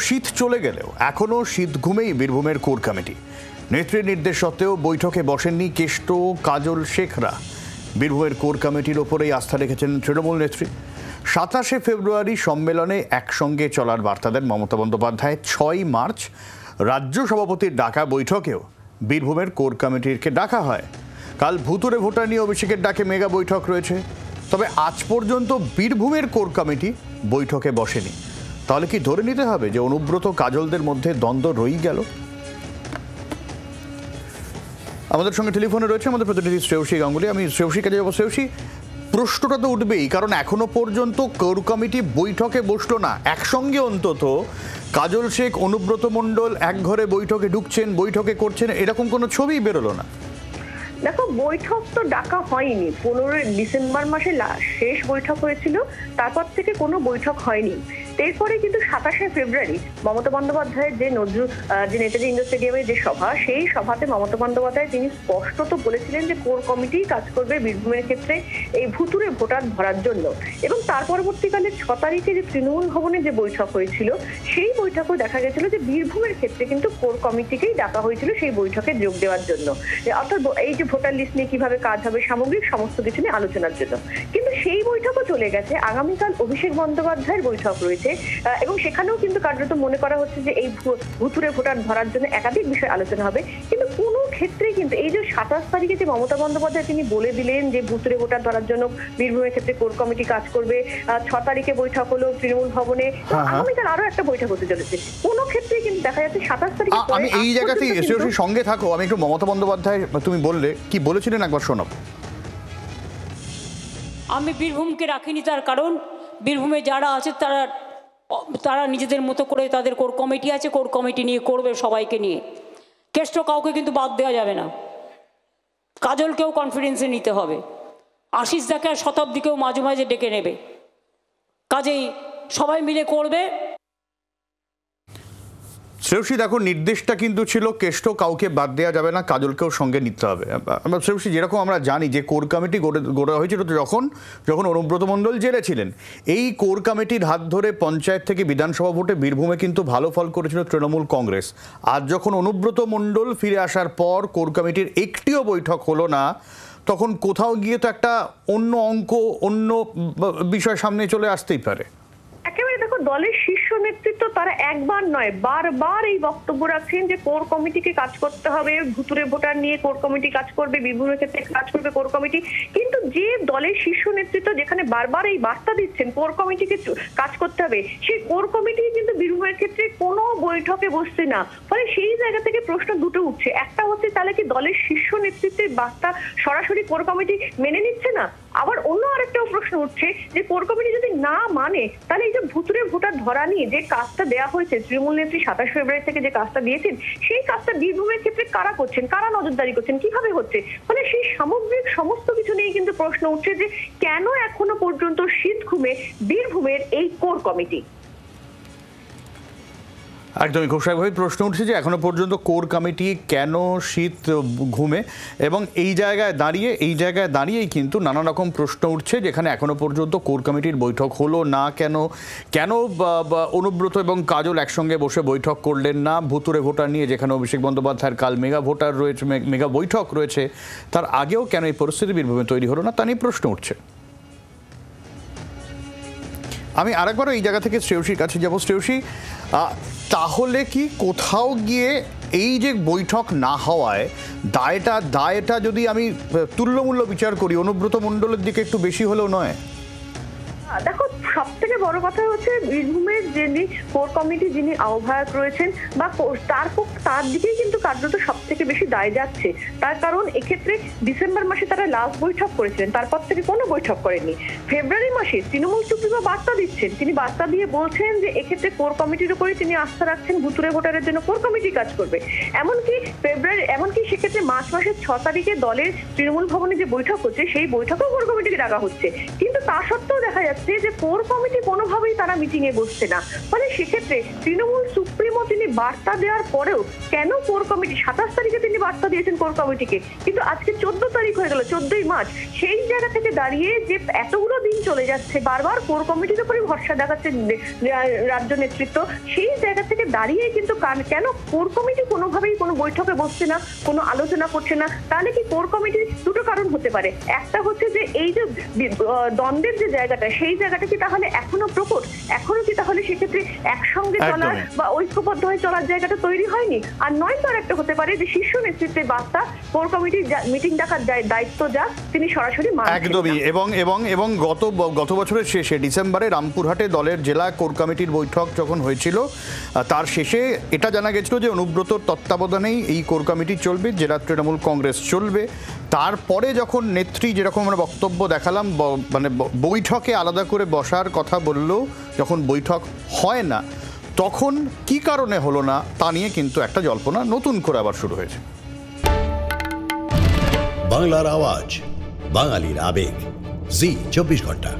শীত চলে গেলেও এখনও শীত ঘুমেই বীরভূমের কোর কমিটি। নেত্রীর নির্দেশ সত্ত্বেও বৈঠকে বসেননি কেষ্ট কাজল শেখরা। বীরভূমের কোর কমিটির ওপরেই আস্থা রেখেছেন তৃণমূল নেত্রী। 27শে ফেব্রুয়ারি সম্মেলনে একসঙ্গে চলার বার্তা দেন মমতা বন্দ্যোপাধ্যায়। 6ই মার্চ রাজ্য সভাপতির ডাকা বৈঠকেও বীরভূমের কোর কমিটিকে ডাকা হয়। কাল ভুতুরে ভোটার নিয়ে অভিষেকের ডাকে মেগা বৈঠক রয়েছে। তবে আজ পর্যন্ত বীরভূমের কোর কমিটি বৈঠকে বসেনি। তাহলে কি ধরে নিতে হবে যে অনুব্রত কাজলদের মধ্যে দ্বন্দ্ব রয়েই গেল? আমাদের সঙ্গে টেলিফোনে রয়েছে আমাদের প্রতিনিধি শ্রেয়সী গাঙ্গুলি। আমি শ্রেয়সীর কাছে যাবো। শ্রেয়সী, প্রশ্নটা তো উঠবেই, কারণ এখনো পর্যন্ত কোর কমিটি বৈঠকে বসলো না। একসঙ্গে অন্তত কাজল শেখ, অনুব্রত মণ্ডল এক ঘরে বৈঠকে ঢুকছেন, বৈঠকে করছেন, এরকম কোনো ছবিই বেরোলো না। দেখো, বৈঠক তো ডাকা হয়নি। 15 ডিসেম্বর মাসে শেষ বৈঠক হয়েছিল, তারপর থেকে কোনো বৈঠক হয়নি। এরপরে কিন্তু 27শে ফেব্রুয়ারি মমতা বন্দ্যোপাধ্যায়ের যে নেতাজি ইন্ডোর স্টেডিয়ামের যে সভা, সেই সভাতে মমতা বন্দ্যোপাধ্যায় তিনি স্পষ্টত বলেছিলেন যে কোর কমিটি কাজ করবে বীরভূমের ক্ষেত্রে এই ভুতুরে ভোটার ধরার জন্য। এবং তার পরবর্তীকালে 6 তারিখে যে তৃণমূল ভবনে যে বৈঠক হয়েছিল, সেই বৈঠকেও দেখা গেছিল যে বীরভূমের ক্ষেত্রে কিন্তু কোর কমিটিকেই ডাকা হয়েছিল সেই বৈঠকে যোগ দেওয়ার জন্য। অর্থাৎ এই যে ভোটার লিস্ট নিয়ে কিভাবে কাজ হবে, সামগ্রিক সমস্ত কিছু নিয়ে আলোচনার জন্য। কিন্তু সেই বৈঠকও চলে গেছে। আগামীকাল অভিষেক বন্দ্যোপাধ্যায়ের বৈঠক রয়েছে এবং সেখানেও কিন্তু কার্যত মনে করা হচ্ছে যে এই ভুতুরে ভোটার ধরার জন্য একাধিক বিষয় আলোচনা হবে। কিন্তু কোনো ক্ষেত্রে কিন্তু এই যে 27 তারিখে যে মমতা বন্দ্যোপাধ্যায় তিনি বলে দিলেন যে ভুতুরে ভোটার ধরার জন্য বীরভূমের ক্ষেত্রে কোর কমিটি কাজ করবে, 6 তারিখে বৈঠক হলো তৃণমূল ভবনে, আগামীকাল আরো একটা বৈঠক হতে চলেছে। কোনো ক্ষেত্রেই কিন্তু দেখা যাচ্ছে 27 তারিখে। আমি এই জায়গাতেই সঙ্গে থাকো, আমি একটু মমতা বন্দ্যোপাধ্যায় তুমি বললে কি বলেছিলেন একবার শোনাবো। আমি বীরভূমকে রাখিনি, তার কারণ বীরভূমে যারা আছে তারা নিজেদের মতো করে তাদের কোর কমিটি আছে, কোর কমিটি নিয়ে করবে সবাইকে নিয়ে। কেষ্ট কাউকে কিন্তু বাদ দেওয়া যাবে না। কাজলকেও কনফিডেন্সে নিতে হবে। আশিস দাকে আর শতাব্দীকেও মাঝে মাঝে ডেকে নেবে। কাজেই সবাই মিলে করবে। শ্রেয়সী, দেখো, নির্দেশটা কিন্তু ছিল কেষ্ট কাউকে বাদ দেওয়া যাবে না, কাজলকেও সঙ্গে নিতে হবে। শ্রেয়সী, যেরকম আমরা জানি যে কোর কমিটি গড়ে হয়েছিল যখন অনুব্রত মণ্ডল জেলে ছিলেন। এই কোর কমিটির হাত ধরে পঞ্চায়েত থেকে বিধানসভা ভোটে বীরভূমে কিন্তু ভালো ফল করেছিল তৃণমূল কংগ্রেস। আজ যখন অনুব্রত মণ্ডল ফিরে আসার পর কোর কমিটির একটিও বৈঠক হলো না, তখন কোথাও গিয়ে তো একটা অন্য অঙ্ক, অন্য বিষয় সামনে চলে আসতেই পারে। দেখো, দলের শীর্ষ নেতৃত্ব তারা একবার নয় বারবার এই বক্তব্য রাখছেন যে কোর কমিটিকে কাজ করতে হবে, ভুতুরে ভোটার নিয়ে কোর কমিটি কাজ করবে, বীরভূমের ক্ষেত্রে কাজ করবে কোর কমিটি। কিন্তু যে দলের শীর্ষ নেতৃত্ব যেখানে বারবার এই বার্তা দিচ্ছেন কোর কমিটিকে কাজ করতে হবে, সেই কোর কমিটি কিন্তু বীরভূমের ক্ষেত্রে কোনো বৈঠকে বসছে না। ফলে সেই জায়গা থেকে প্রশ্ন দুটো উঠছে। একটা হচ্ছে, তাহলে কি দলের শীর্ষ নেতৃত্বের বার্তা সরাসরি কোর কমিটি মেনে নিচ্ছে না? আবার অন্য আরেকটাও প্রশ্ন উঠছে যে কোর কমিটি যদি না মানে, তাহলে এই যে ভুতুরে ভোটার ধরা নিয়ে যে কাজটা দেওয়া হয়েছে, তৃণমূল নেত্রী 27 ফেব্রুয়ারি থেকে যে কাজটা দিয়েছেন, সেই কাজটা বীরভূমের ক্ষেত্রে কারা করছেন, কারা নজরদারি করছেন, কিভাবে হচ্ছে? মানে সেই সামগ্রিক সমস্ত কিছু নিয়ে কিন্তু প্রশ্ন উঠছে যে কেন এখনো পর্যন্ত শীত ঘুমে বীরভূমের এই কোর কমিটি। একদমই খুব স্বাভাবিক প্রশ্ন উঠছে যে এখনো পর্যন্ত কোর কমিটি কেন শীত ঘুমে, এবং এই জায়গায় দাঁড়িয়েই কিন্তু নানা রকম প্রশ্ন উঠছে যেখানে এখনো পর্যন্ত কোর কমিটির বৈঠক হলো না কেন অনুব্রত এবং কাজল একসঙ্গে বসে বৈঠক করলেন না ভুতুরে ভোটার নিয়ে, যেখানে অভিষেক বন্দ্যোপাধ্যায়ের কাল মেগা বৈঠক রয়েছে, তার আগেও কেন এই পরিস্থিতি বীরভূমে তৈরি হলো না, তা নিয়ে প্রশ্ন উঠছে। আমি আরেকবারও এই জায়গা থেকে শ্রেয়সীর কাছে যাব। শ্রেয়সী, তাহলে কি কোথাও গিয়ে এই যে বৈঠক না হওয়ায় দায়টা যদি আমি তুল্যমূল্য বিচার করি, অনুব্রত মণ্ডলের দিকে একটু বেশি হলেও নয়? দেখো, সব থেকে বড় কথা হচ্ছে বীরভূমের যিনি কোর কমিটি যিনি আহ্বায়ক রয়েছেন বা তার দিকেই কিন্তু কার্যত সব থেকে বেশি দায় যাচ্ছে। তার কারণ এক্ষেত্রে ডিসেম্বর মাসে তারা লাস্ট বৈঠক করেছিলেন, তারপর থেকে কোনো বৈঠক করেননি। ফেব্রুয়ারি মাসে তৃণমূল সুপ্রিমো বার্তা দিচ্ছেন, তিনি বার্তা দিয়ে বলছেন যে এক্ষেত্রে কোর কমিটির উপরে তিনি আস্থা রাখছেন, ভুতুরে ভোটারের জন্য কোর কমিটি কাজ করবে। এমনকি সেক্ষেত্রে মার্চ মাসের 6 তারিখে দলের তৃণমূল ভবনে যে বৈঠক হচ্ছে, সেই বৈঠকেও কোর কমিটিকে ডাকা হচ্ছে। কিন্তু তা সত্ত্বেও দেখা যাচ্ছে যে কোর কমিটি কোনোভাবেই তারা মিটিং এ বসছে না। ফলে সেক্ষেত্রে তৃণমূল সুপ্রিমো তিনি বার্তা দেওয়ার পরেও কেন কোর কমিটি 27 তারিখে তিনি বার্তা দিয়েছেন কোর কমিটিকে, কিন্তু আজকে 14 তারিখ হয়ে গেল, 14ই মার্চ, সেই জায়গা থেকে দাঁড়িয়ে যে এতগুলো দিন চলে যাচ্ছে, বারবার কোর কমিটির উপরে ভরসা দেখাচ্ছে রাজ্য নেতৃত্ব, সেই জায়গা থেকে দাঁড়িয়ে কিন্তু কেন কোর কমিটি কোনোভাবেই কোনো বৈঠকে বসছে না, কোনো আলোচনা করছে না? তাহলে কি কোর কমিটির দুটো কারণ হতে পারে। একটা হচ্ছে যে এই যে দ্বন্দ্বের যে জায়গাটা, সেই জায়গাটা কি তাহলে এখনো প্রকট, এখনো কি তাহলে সেক্ষেত্রে একসঙ্গে চলার বা ঐক্যবদ্ধ হয়ে চলার জায়গাটা তৈরি হয়নি? আর নয়তো আর একটা হতে পারে যে শীর্ষ নেতৃত্বের বার্তা কোর কমিটির মিটিং ডাকার দায়িত্ব যা তিনি সরাসরি একদমই। এবং গত বছরের শেষে ডিসেম্বরে রামপুরহাটে দলের জেলা কোর কমিটির বৈঠক যখন হয়েছিল, তার শেষে এটা জানা গেছিল যে অনুব্রতর তত্ত্বাবধানেই এই কোর কমিটি চলবে, জেলা তৃণমূল কংগ্রেস চলবে। তারপরে যখন নেত্রী যেরকম আমরা বক্তব্য দেখালাম, মানে বৈঠকে আলাদা করে বসার কথা বললেও যখন বৈঠক হয় না, তখন কি কারণে হলো না তা নিয়ে কিন্তু একটা জল্পনা নতুন করে আবার শুরু হয়েছে। বাংলার আওয়াজ, বাঙালির আবেগ, জি 24 ঘন্টা।